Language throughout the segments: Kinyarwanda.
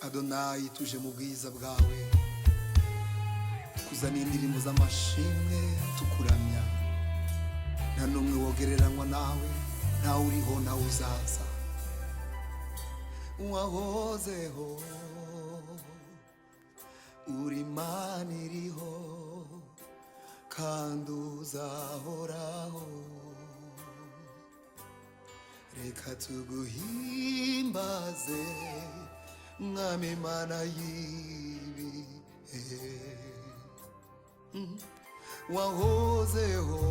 Adonai, tuje mu bwiza bwawe kuzana indirimbo z'amashimwe tukuramya. Nta n'umwe wogereranywa nawe, ntawe uriho ntawe uzaza. Wahozeho uri Imana iriho kandi uzahoraho. Reka tuguhimbaze Mwami Imana y'ibihe. Wahozeho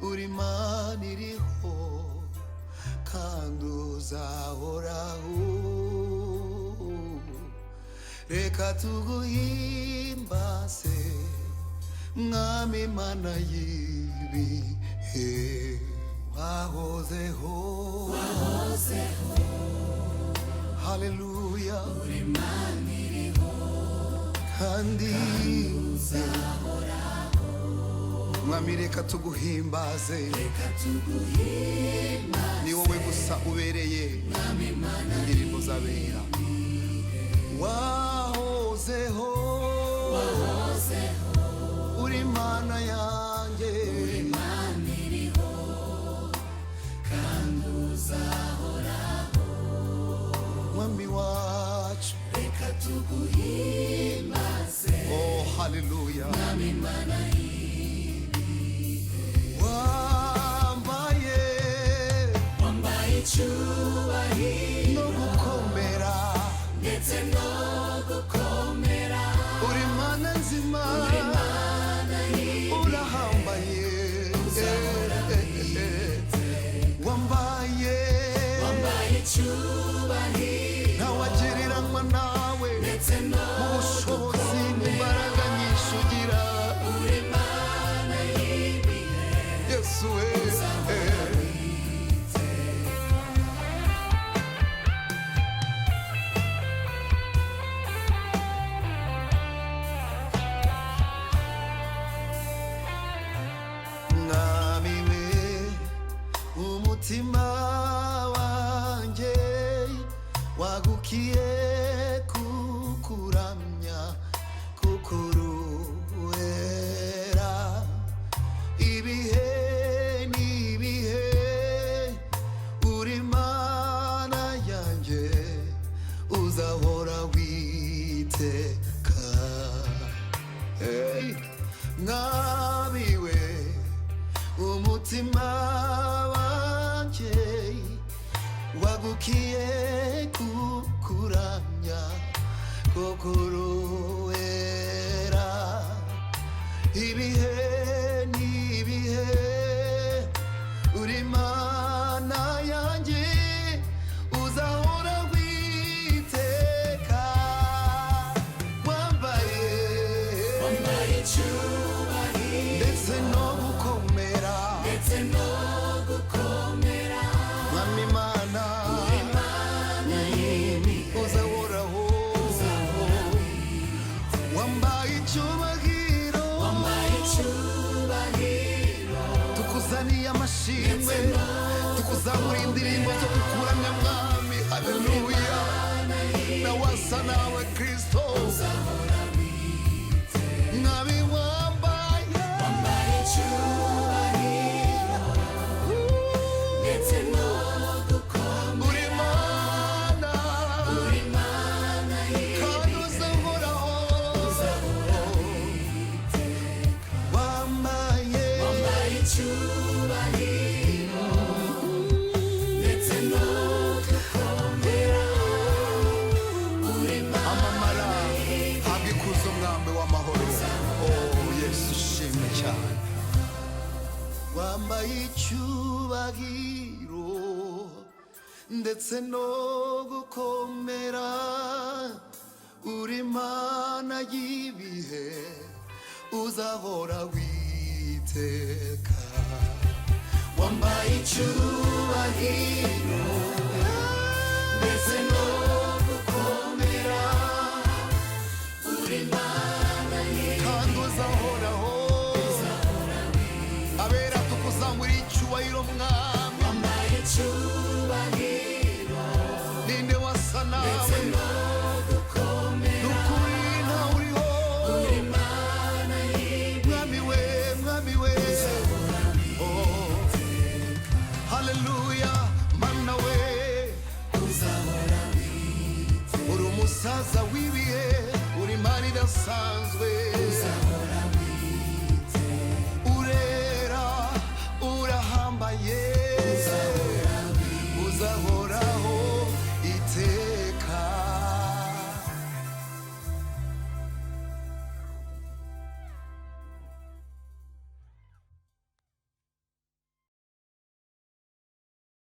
uri Imana iriho kandi uzahoraho. Reka tuguhimbaze Mwami Imana y'ibihe. Wahozeho, haleluya, uri Imana iriho kandi uzahoraho. Mwami reka tuguhimbaze, Reka tuguhimbaze, ni wowe gusa ubereye Mwami Imana indirimbo z'abera. Wahozeho uri Imana yanjye, uri Imana iriho kandi uzahoraho. Mwami wacu, Reka tuguhimbaze, oh haleluya. Mwami Imana wambaye icyubahiro no gukomera, ndetse no gukomera. uri Imana nzima, Uri Imana urahambaye, wambaye icyubahiro ntawagereranywa nawe, ndetse no mu bushobozi n'imbaraga nyinshi ugira. uri Imana y'ibihe. Yesu we, Mwami we, umutima wanjye wagukiye kukuramya kuko uruwera. Ibihe n'ibihe uri Imana yanjye, uzahora witeka. Hey, Mwami we, umutima wanjye wagukiye kukuramya kuko uruwera. Ibihe n'ibihe uri Imana yanjye, uzahora witeka. Wambaye icyubahiro ndetse no gukomera, ndetse no gukomera. Mwami Imana uzahoraho. Wambaye icyubahiro, tukuzaniye amashimwe, tukuzamura indirimbo zo kukuramya Mwami. Haleluya, nawasa nawe Kristo. Mwami wambaye icyubahiro ndetse no gukomera. uri Imana kandi uzahoraho. Wambaye icyubahiro ndetse no gukomera. Uri amamara, habwa ikuzo Mwami w'amahoro. Oh Yesu ushimwe cyane. Wambaye icyubahiro ndetse no gukomera, uri Imana y'ibihe, uzahora witeka. wambaye icyubahiro ndetse no gukomera. Uri Imana kandi uzahoraho. Abera tukuzamura icyubahiro Mwami. wambaye icyubahiro Ninde wasa musaza w'ibihe uri Imana idasanzwe